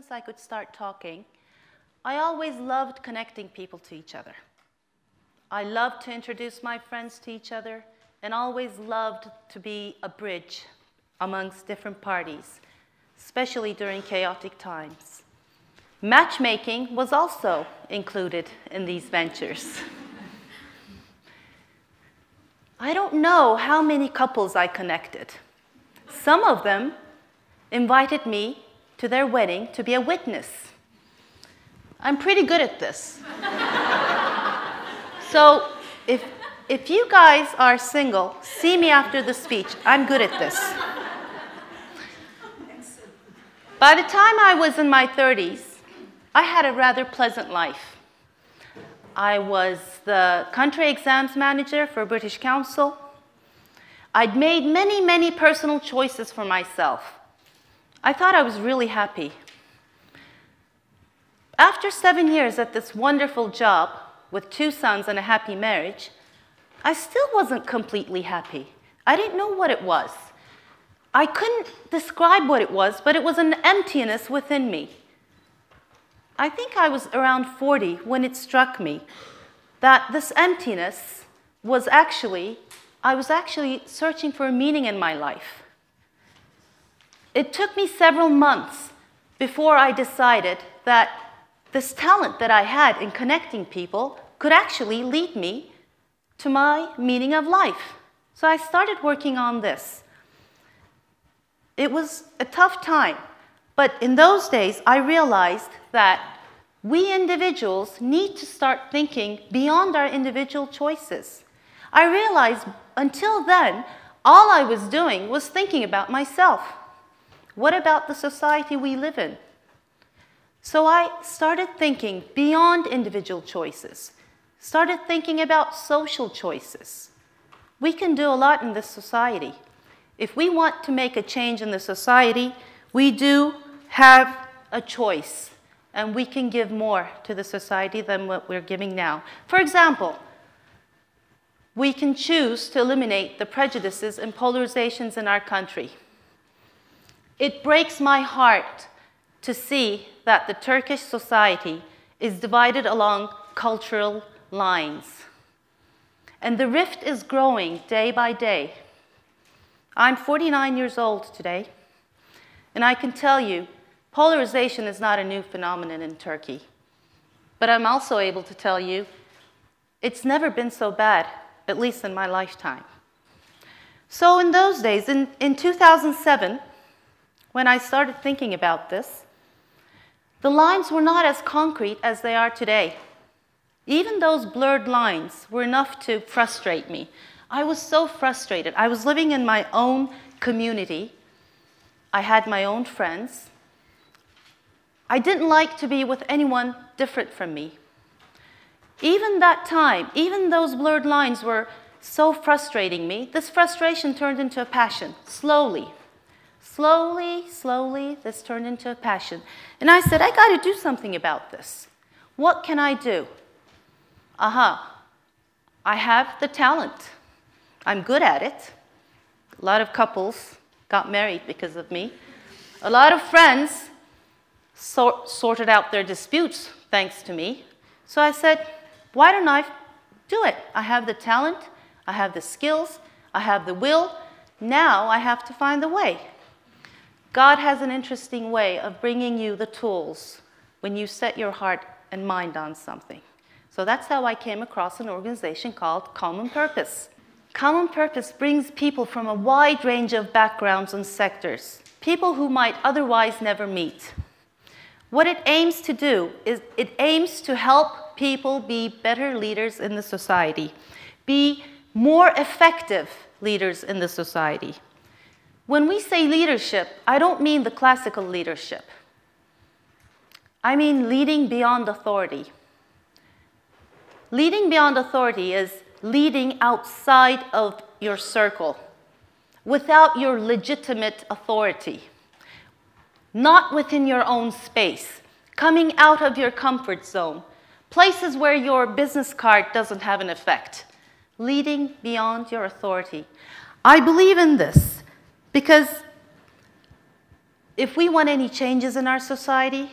since I could start talking, I always loved connecting people to each other. I loved to introduce my friends to each other and always loved to be a bridge amongst different parties, especially during chaotic times. Matchmaking was also included in these ventures. I don't know how many couples I connected. Some of them invited me to their wedding to be a witness. I'm pretty good at this. So if you guys are single, see me after the speech. I'm good at this. By the time I was in my 30s, I had a rather pleasant life. I was the country exams manager for British Council. I'd made many, many personal choices for myself. I thought I was really happy. After 7 years at this wonderful job with 2 sons and a happy marriage, I still wasn't completely happy. I didn't know what it was. I couldn't describe what it was, but it was an emptiness within me. I think I was around 40 when it struck me that this emptiness was I was actually searching for a meaning in my life. It took me several months before I decided that this talent that I had in connecting people could actually lead me to my meaning of life. So I started working on this. It was a tough time, but in those days I realized that we individuals need to start thinking beyond our individual choices. I realized until then, all I was doing was thinking about myself. What about the society we live in? So I started thinking beyond individual choices, started thinking about social choices. We can do a lot in this society. If we want to make a change in the society, we do have a choice, and we can give more to the society than what we're giving now. For example, we can choose to eliminate the prejudices and polarizations in our country. It breaks my heart to see that the Turkish society is divided along cultural lines. And the rift is growing day by day. I'm 49 years old today, and I can tell you, polarization is not a new phenomenon in Turkey. But I'm also able to tell you, it's never been so bad, at least in my lifetime. So in those days, in 2007, when I started thinking about this, the lines were not as concrete as they are today. Even those blurred lines were enough to frustrate me. I was so frustrated. I was living in my own community. I had my own friends. I didn't like to be with anyone different from me. Even that time, even those blurred lines were so frustrating me, this frustration turned into a passion, slowly. Slowly, this turned into a passion. And I said, I got to do something about this. What can I do? I have the talent. I'm good at it. A lot of couples got married because of me. A lot of friends sorted out their disputes thanks to me. So I said, why don't I do it? I have the talent, I have the skills, I have the will. Now I have to find the way. God has an interesting way of bringing you the tools when you set your heart and mind on something. So that's how I came across an organization called Common Purpose. Common Purpose brings people from a wide range of backgrounds and sectors, people who might otherwise never meet. What it aims to do is it aims to help people be better leaders in the society, be more effective leaders in the society. When we say leadership, I don't mean the classical leadership. I mean leading beyond authority. Leading beyond authority is leading outside of your circle, without your legitimate authority, not within your own space, coming out of your comfort zone, places where your business card doesn't have an effect, leading beyond your authority. I believe in this because if we want any changes in our society,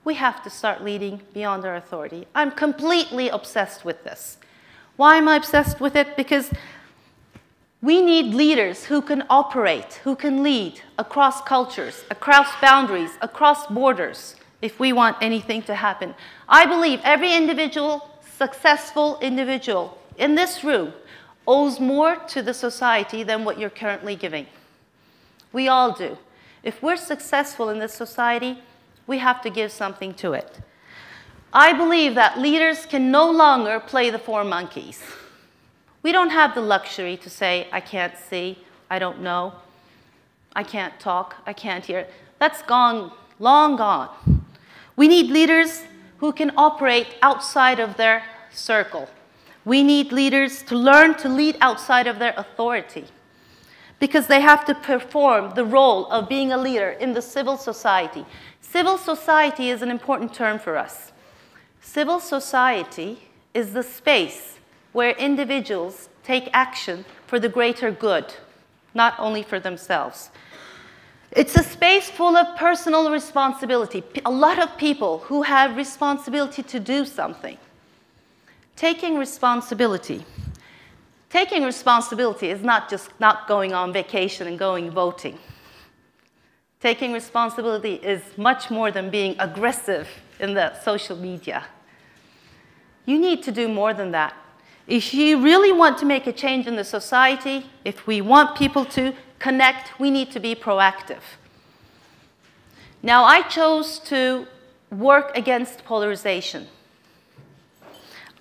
we have to start leading beyond our authority. I'm completely obsessed with this. Why am I obsessed with it? Because we need leaders who can operate, who can lead across cultures, across boundaries, across borders, if we want anything to happen. I believe every individual, successful individual in this room owes more to the society than what you're currently giving. We all do. If we're successful in this society, we have to give something to it. I believe that leaders can no longer play the four monkeys. We don't have the luxury to say, I can't see, I don't know, I can't talk, I can't hear. That's gone, long gone. We need leaders who can operate outside of their circle. We need leaders to learn to lead outside of their authority, because they have to perform the role of being a leader in the civil society. Civil society is an important term for us. Civil society is the space where individuals take action for the greater good, not only for themselves. It's a space full of personal responsibility. A lot of people who have responsibility to do something. Taking responsibility. Taking responsibility is not just not going on vacation and going voting. Taking responsibility is much more than being aggressive in the social media. You need to do more than that. If you really want to make a change in the society, if we want people to connect, we need to be proactive. Now, I chose to work against polarization.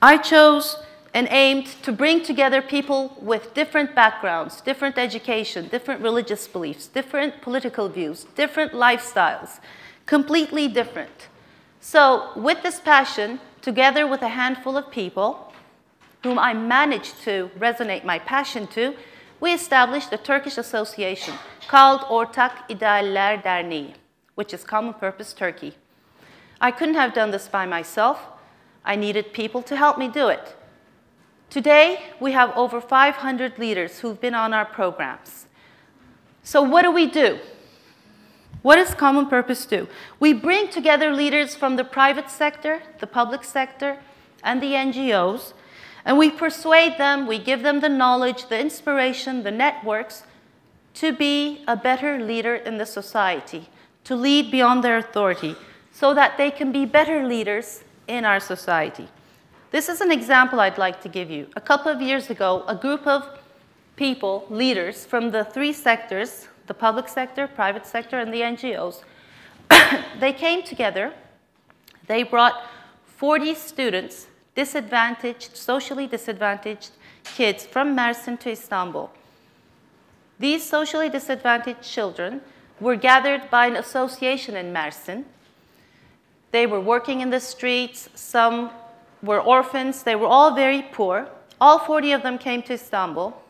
I chose and aimed to bring together people with different backgrounds, different education, different religious beliefs, different political views, different lifestyles, completely different. So with this passion, together with a handful of people whom I managed to resonate my passion to, we established a Turkish association called Ortak İdealler Derneği, which is Common Purpose Turkey. I couldn't have done this by myself. I needed people to help me do it. Today, we have over 500 leaders who've been on our programs. So what do? What does Common Purpose do? We bring together leaders from the private sector, the public sector, and the NGOs, and we persuade them, we give them the knowledge, the inspiration, the networks to be a better leader in the society, to lead beyond their authority, so that they can be better leaders in our society. This is an example I'd like to give you. A couple of years ago, a group of people, leaders from the three sectors, the public sector, private sector, and the NGOs, they came together. They brought 40 students, disadvantaged, socially disadvantaged kids from Mersin to Istanbul. These socially disadvantaged children were gathered by an association in Mersin. They were working in the streets, some were orphans, they were all very poor. All 40 of them came to Istanbul.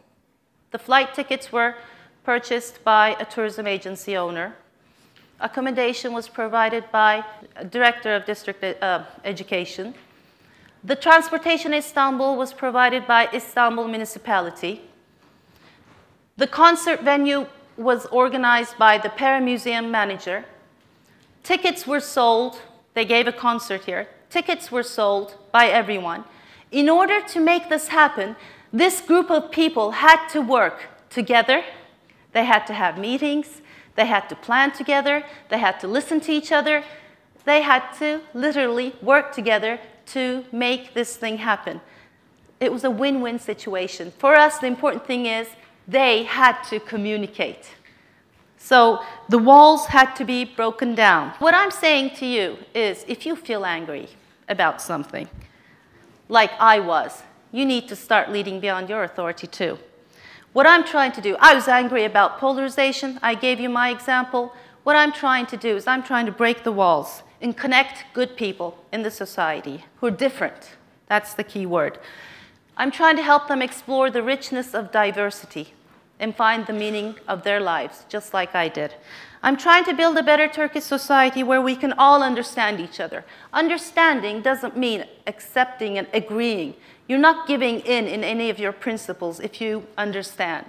The flight tickets were purchased by a tourism agency owner. Accommodation was provided by a director of district education. The transportation in Istanbul was provided by Istanbul municipality. The concert venue was organized by the Para Museum manager. Tickets were sold. They gave a concert here. Tickets were sold by everyone. In order to make this happen, this group of people had to work together. They had to have meetings. They had to plan together. They had to listen to each other. They had to literally work together to make this thing happen. It was a win-win situation. For us, the important thing is they had to communicate. So the walls had to be broken down. What I'm saying to you is, if you feel angry about something, like I was, you need to start leading beyond your authority too. What I'm trying to do, I was angry about polarization. I gave you my example. What I'm trying to do is I'm trying to break the walls and connect good people in the society who are different. That's the key word. I'm trying to help them explore the richness of diversity and find the meaning of their lives, just like I did. I'm trying to build a better Turkish society where we can all understand each other. Understanding doesn't mean accepting and agreeing. You're not giving in any of your principles if you understand.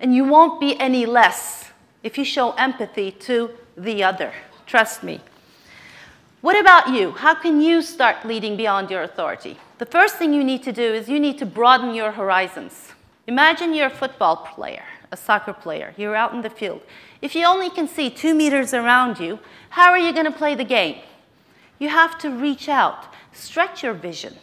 And you won't be any less if you show empathy to the other. Trust me. What about you? How can you start leading beyond your authority? The first thing you need to do is you need to broaden your horizons. Imagine you're a football player, a soccer player. You're out in the field. If you only can see 2 meters around you, how are you going to play the game? You have to reach out, stretch your vision,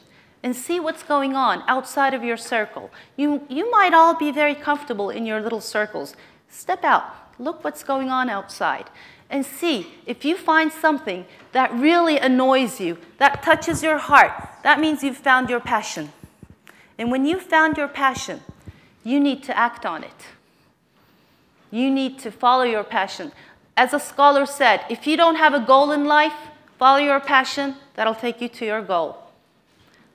and see what's going on outside of your circle. You might all be very comfortable in your little circles. Step out, look what's going on outside, and see if you find something that really annoys you, that touches your heart. That means you've found your passion. And when you've found your passion, you need to act on it. You need to follow your passion. As a scholar said, if you don't have a goal in life, follow your passion, that'll take you to your goal.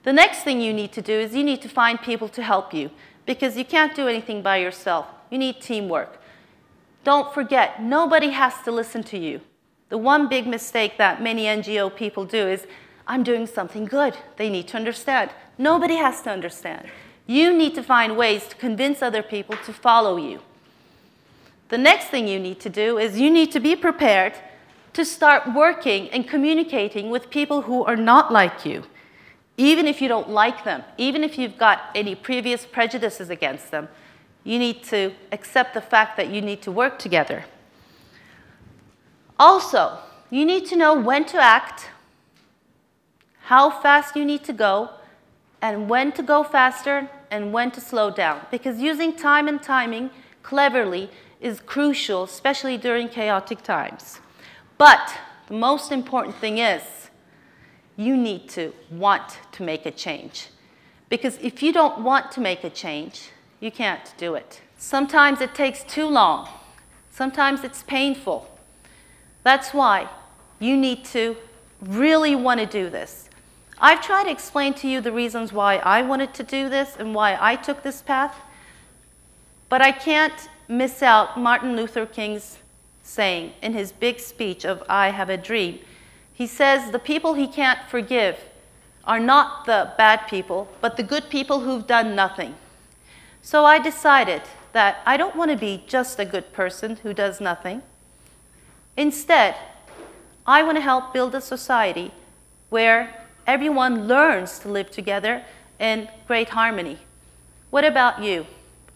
The next thing you need to do is you need to find people to help you, because you can't do anything by yourself. You need teamwork. Don't forget, nobody has to listen to you. The one big mistake that many NGO people do is, I'm doing something good. They need to understand. Nobody has to understand. You need to find ways to convince other people to follow you. The next thing you need to do is you need to be prepared to start working and communicating with people who are not like you. Even if you don't like them, even if you've got any previous prejudices against them, you need to accept the fact that you need to work together. Also, you need to know when to act, how fast you need to go, and when to go faster and when to slow down. Because using time and timing cleverly is crucial, especially during chaotic times. But the most important thing is you need to want to make a change. Because if you don't want to make a change, you can't do it. Sometimes it takes too long. Sometimes it's painful. That's why you need to really want to do this. I've tried to explain to you the reasons why I wanted to do this and why I took this path, but I can't miss out Martin Luther King's saying in his big speech of I Have a Dream. He says the people he can't forgive are not the bad people, but the good people who've done nothing. So I decided that I don't want to be just a good person who does nothing. Instead, I want to help build a society where everyone learns to live together in great harmony. What about you?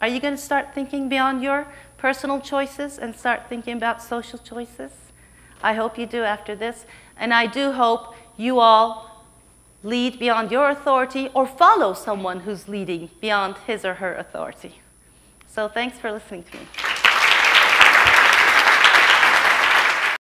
Are you going to start thinking beyond your personal choices and start thinking about social choices? I hope you do after this. And I do hope you all lead beyond your authority or follow someone who's leading beyond his or her authority. So thanks for listening to me.